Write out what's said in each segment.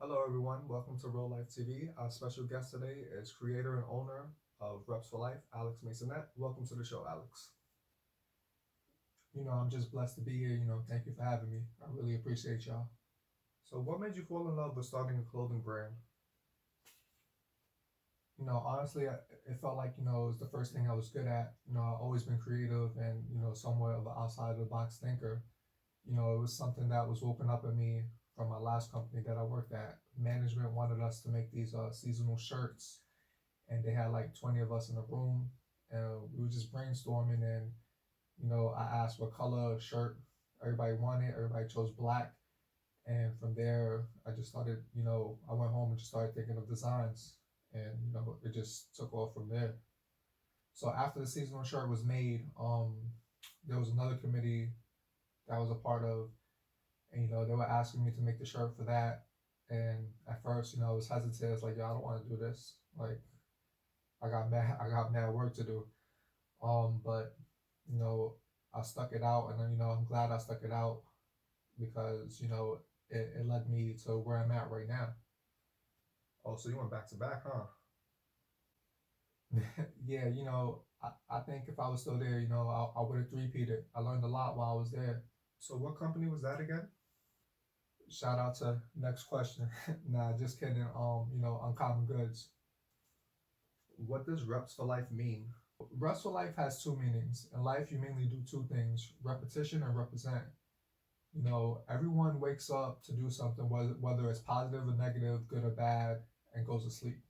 Hello, everyone. Welcome to Real Life TV. Our special guest today is creator and owner of reps4lyfe, Alex Masonette. Welcome to the show, Alex. I'm just blessed to be here. Thank you for having me. I really appreciate y'all. So, what made you fall in love with starting a clothing brand? Honestly, it felt like, it was the first thing I was good at. I've always been creative and, somewhat of an outside of the box thinker. It was something that was woken up in me from my last company that I worked at. Management wanted us to make these seasonal shirts, and they had like 20 of us in a room, and we were just brainstorming. And I asked what color shirt everybody wanted. Everybody chose black, and from there, I just started. I went home and just started thinking of designs, and it just took off from there. So after the seasonal shirt was made, there was another committee that I was a part of, and they were asking me to make the shirt for that. And at first, I was hesitant. I was like, "Yo, I don't want to do this. Like, I got mad work to do." But you know, I stuck it out, and I'm glad I stuck it out because it led me to where I'm at right now. Oh, so you went back to back, huh? Yeah, I think if I was still there, I would have three-peated. I learned a lot while I was there. So what company was that again? Shout out to next question. Nah, just kidding. Uncommon Goods. What does reps for life mean? Reps for life has two meanings. In life, you mainly do two things: repetition and represent. Everyone wakes up to do something, whether it's positive or negative, good or bad, and goes to sleep.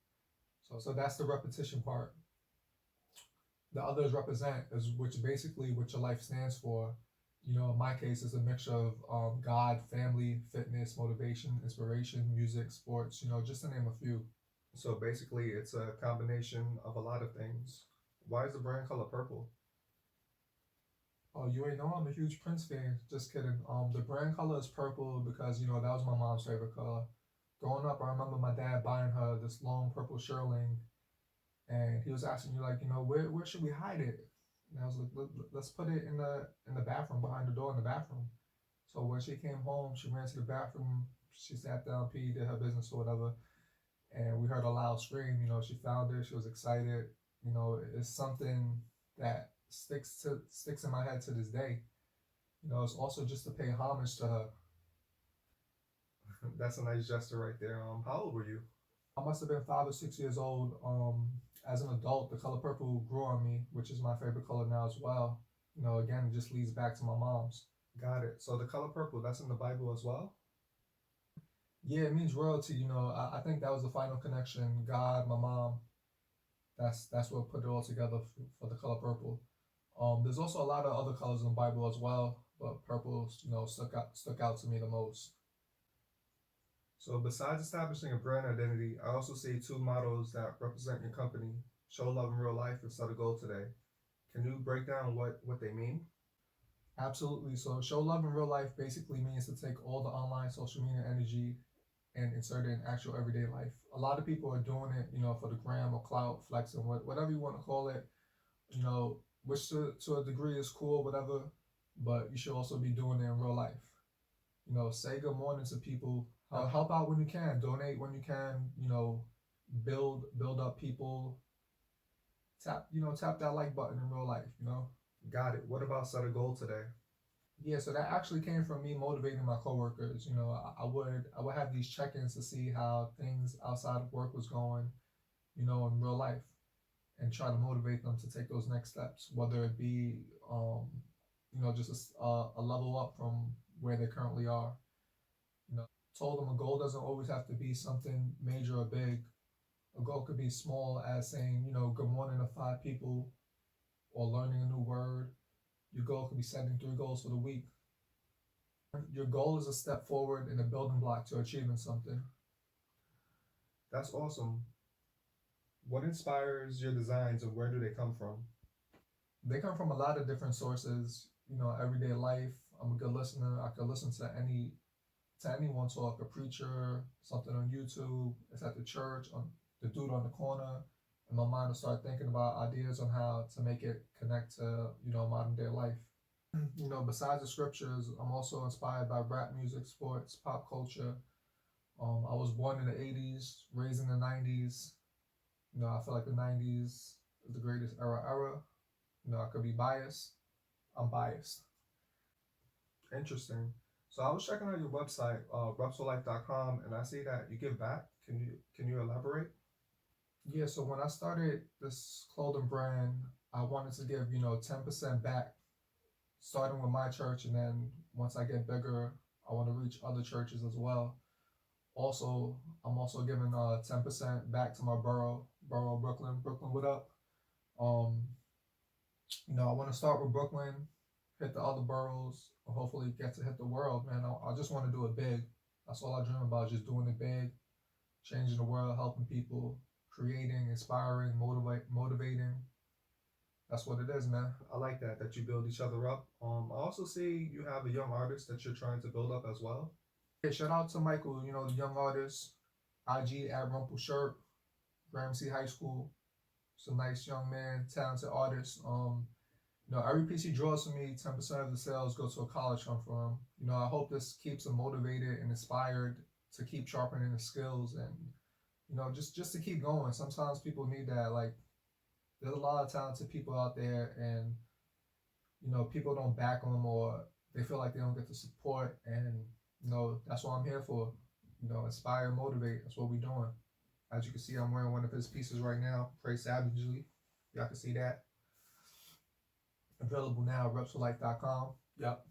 So that's the repetition part. The other is represent, is which basically what your life stands for. In my case, it's a mixture of God, family, fitness, motivation, inspiration, music, sports. Just to name a few. So basically, it's a combination of a lot of things. Why is the brand color purple? Oh, you ain't know I'm a huge Prince fan. Just kidding. The brand color is purple because that was my mom's favorite color. Growing up, I remember my dad buying her this long purple shearling, and he was asking me like, where should we hide it? And I was like, let's put it in the bathroom, behind the door in the bathroom. So when she came home, she ran to the bathroom. She sat down, peed, did her business or whatever, and we heard a loud scream. She found it. She was excited. It's something that sticks in my head to this day. It's also just to pay homage to her. That's a nice gesture right there. How old were you? I must have been 5 or 6 years old. As an adult, the color purple grew on me, which is my favorite color now as well. Again, it just leads back to my mom's. Got it. So the color purple, that's in the Bible as well? Yeah, it means royalty. I think that was the final connection. God, my mom. That's what put it all together for the color purple. There's also a lot of other colors in the Bible as well, but purple, stuck out to me the most. So besides establishing a brand identity, I also see two mottos that represent your company: show love in real life and set a goal today. Can you break down what they mean? Absolutely. So show love in real life basically means to take all the online social media energy and insert it in actual everyday life. A lot of people are doing it, for the gram or clout, flexing, whatever you want to call it, which to a degree is cool, whatever, but you should also be doing it in real life. Say good morning to people, help out when you can, donate when you can, build up people, tap that like button in real life. Got it. What about set a goal today? Yeah, so that actually came from me motivating my coworkers. I would have these check-ins to see how things outside of work was going, in real life, and try to motivate them to take those next steps, whether it be, just a level up from where they currently are. Told them a goal doesn't always have to be something major or big. A goal could be small, as saying, good morning to 5 people, or learning a new word. Your goal could be setting 3 goals for the week. Your goal is a step forward and a building block to achieving something. That's awesome. What inspires your designs and where do they come from? They come from a lot of different sources. Everyday life. I'm a good listener. I could listen to anyone talk, a preacher, something on YouTube, it's at the church, on the dude on the corner, and my mind will start thinking about ideas on how to make it connect to, modern day life. Besides the scriptures, I'm also inspired by rap music, sports, pop culture, I was born in the 80s, raised in the 90s. I feel like the 90s is the greatest era. I could be biased. I'm biased. Interesting. So I was checking out your website, reps4lyfe.com, and I see that you give back. Can you elaborate? Yeah, so when I started this clothing brand, I wanted to give, 10% back, starting with my church, and then once I get bigger, I want to reach other churches as well. Also, I'm also giving 10% back to my borough of Brooklyn. Brooklyn, what up? Um, I want to start with Brooklyn, hit the other boroughs, and hopefully get to hit the world, man. I just want to do it big. That's all I dream about, just doing it big, changing the world, helping people, creating, inspiring, motivating. That's what it is, man. I like that you build each other up. I also see you have a young artist that you're trying to build up as well. Hey, shout out to Michael, the young artist, IG at Rumple Shirt, Gramercy High School. It's a nice young man, talented artist. Every piece he draws for me, 10% of the sales go to a college fund for him. I hope this keeps him motivated and inspired to keep sharpening his skills and, just to keep going. Sometimes people need that. Like, there's a lot of talented people out there, and, people don't back them, or they feel like they don't get the support. And, that's what I'm here for. Inspire, motivate. That's what we're doing. As you can see, I'm wearing one of his pieces right now, Pray Savagely. Y'all can see that. Available now at reps4lyfe.com. Yep.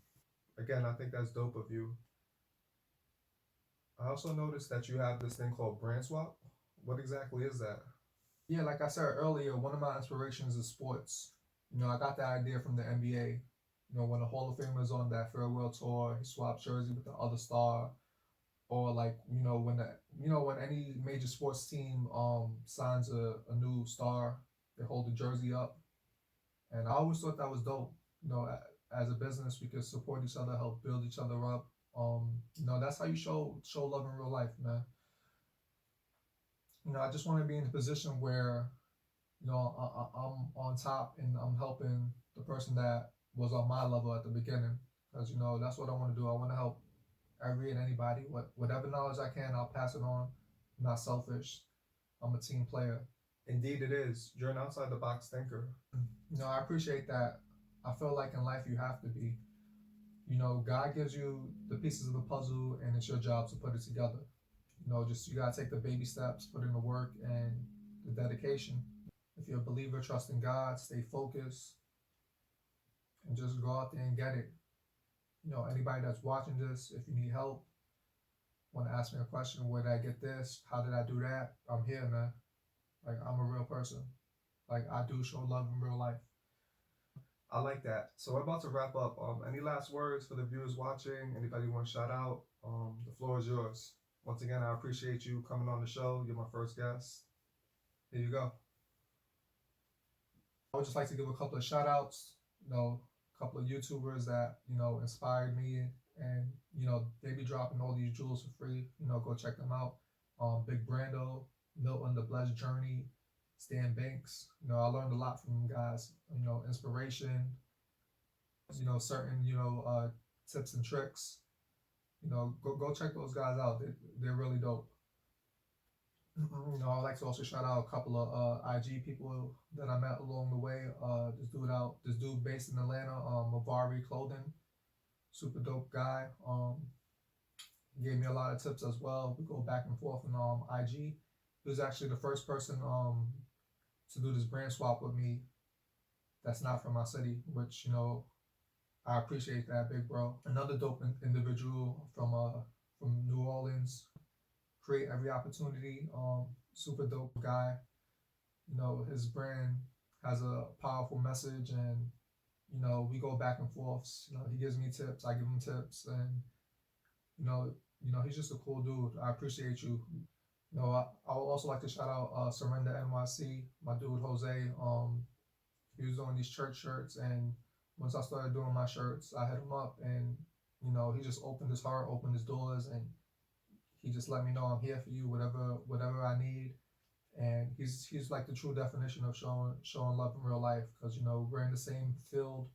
Again, I think that's dope of you. I also noticed that you have this thing called brand swap. What exactly is that? Yeah, like I said earlier, one of my inspirations is sports. I got the idea from the NBA. When the Hall of Famer is on that farewell tour, he swaps jersey with the other star, or like when any major sports team signs a new star, they hold the jersey up, and I always thought that was dope. As a business, we could support each other, help build each other up. That's how you show love in real life, man. I just want to be in a position where I'm on top and I'm helping the person that was on my level at the beginning. Because that's what I want to do. I want to help every and anybody. Whatever knowledge I can, I'll pass it on. I'm not selfish. I'm a team player. Indeed, it is. You're an outside the box thinker. I appreciate that. I feel like in life you have to be. God gives you the pieces of the puzzle, and it's your job to put it together. Just you gotta take the baby steps, put in the work and the dedication. If you're a believer, trust in God, stay focused, and just go out there and get it. Anybody that's watching this, if you need help, want to ask me a question, where did I get this? How did I do that? I'm here, man. Like, I'm a real person. Like, I do show love in real life. I like that. So we're about to wrap up. Any last words for the viewers watching? Anybody want to shout out? The floor is yours. Once again, I appreciate you coming on the show. You're my first guest. Here you go. I would just like to give a couple of shout outs, a couple of YouTubers that, inspired me, and, they be dropping all these jewels for free. Go check them out. Big Brando, Milton the Blessed Journey, Stan Banks. I learned a lot from them guys. Inspiration, certain, tips and tricks. Go check those guys out. They're really dope. I like to also shout out a couple of IG people that I met along the way. This dude based in Atlanta, Mavari Clothing, super dope guy. Gave me a lot of tips as well. We go back and forth on IG. He was actually the first person to do this brand swap with me. That's not from my city, which I appreciate that, big bro. Another dope individual from New Orleans. Create every opportunity. Super dope guy. His brand has a powerful message, and we go back and forth. He gives me tips, I give him tips, and he's just a cool dude. I appreciate you. I would also like to shout out Surrender NYC, my dude Jose. He was doing these church shirts, and once I started doing my shirts, I hit him up, and he just opened his heart, opened his doors, and he just let me know I'm here for you, whatever I need. And he's like the true definition of showing love in real life, because we're in the same field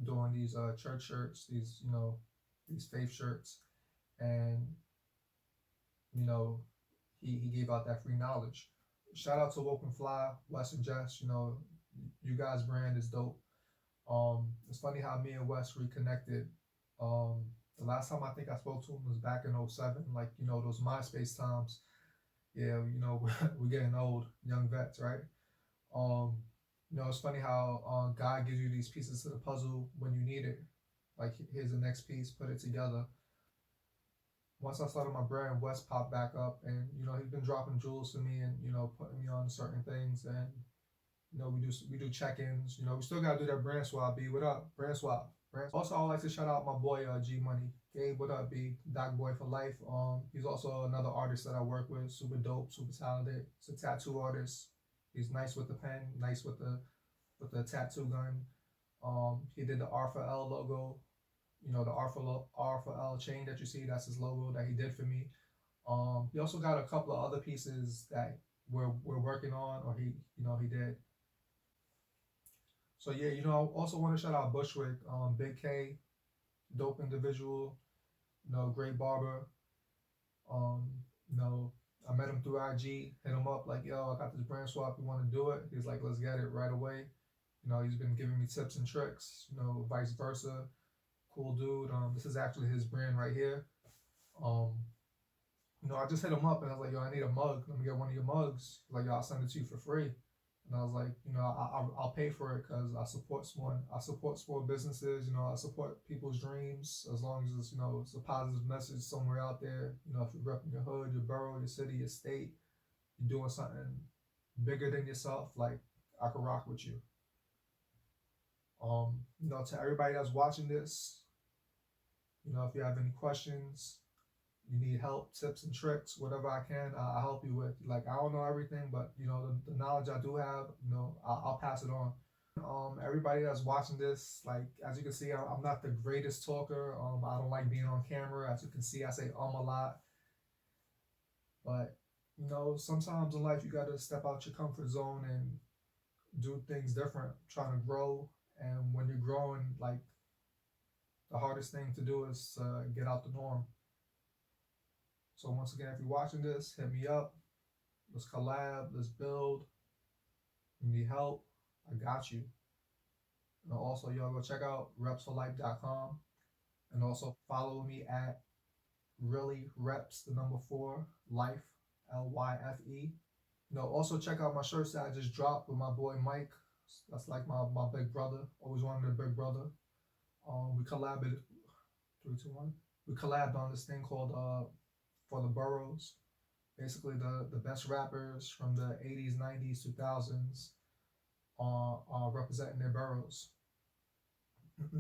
doing these church shirts, these faith shirts, and you know, he gave out that free knowledge. Shout out to Woke and Fly, Wes and Jess. You know, you guys' brand is dope. It's funny how me and Wes reconnected. Um, the last time I think I spoke to him was back in '07, like, you know, those MySpace times. Yeah, you know, we're getting old, young vets, right? Um, you know, it's funny how God gives you these pieces to the puzzle when you need it. Like, here's the next piece, put it together. Once I started my brand, Wes popped back up, and you know, he's been dropping jewels to me, and you know, putting me on certain things, and you know, we do check-ins. You know, we still gotta do that brand swap. B, what up? Brand swap. Also, I would like to shout out my boy G Money. Gabe, what up, B? Doc Boy for life. He's also another artist that I work with. Super dope, super talented. He's a tattoo artist. He's nice with the pen, nice with the tattoo gun. He did the R for L logo. You know, the R for L chain that you see. That's his logo that he did for me. He also got a couple of other pieces that we're working on, or he did. So yeah, you know, I also want to shout out Bushwick, Big K, dope individual, you know, great barber. Um, you know, I met him through IG, hit him up like, yo, I got this brand swap, you want to do it? He's like, let's get it right away. You know, he's been giving me tips and tricks, you know, vice versa. Cool dude. This is actually his brand right here. Um, you know, I just hit him up and I was like, yo, I need a mug. Let me get one of your mugs. He's like, yo, I'll send it to you for free. And I was like, you know, I'll pay for it because I support small businesses. You know, I support people's dreams as long as it's, you know, it's a positive message somewhere out there. You know, if you're repping your hood, your borough, your city, your state, you're doing something bigger than yourself. Like, I could rock with you. You know, to everybody that's watching this, you know, if you have any questions, you need help, tips and tricks, whatever I can, I'll help you with. Like, I don't know everything, but you know, the knowledge I do have, you know, I'll pass it on. Everybody that's watching this, like, as you can see, I'm not the greatest talker. I don't like being on camera. As you can see, I say a lot, but you know, sometimes in life you gotta step out your comfort zone and do things different, trying to grow. And when you're growing, like, the hardest thing to do is get out the norm. So once again, if you're watching this, hit me up. Let's collab. Let's build. You need help? I got you. And also, y'all go check out reps4lyfe.com, and also follow me at really reps the number 4 life, LYFE. You know, also check out my shirts that I just dropped with my boy Mike. That's like my big brother. Always wanted a big brother. We collabed 3, 2, 1. We collabed on this thing called for the boroughs. Basically, the best rappers from the 80s, 90s, 2000s are representing their boroughs.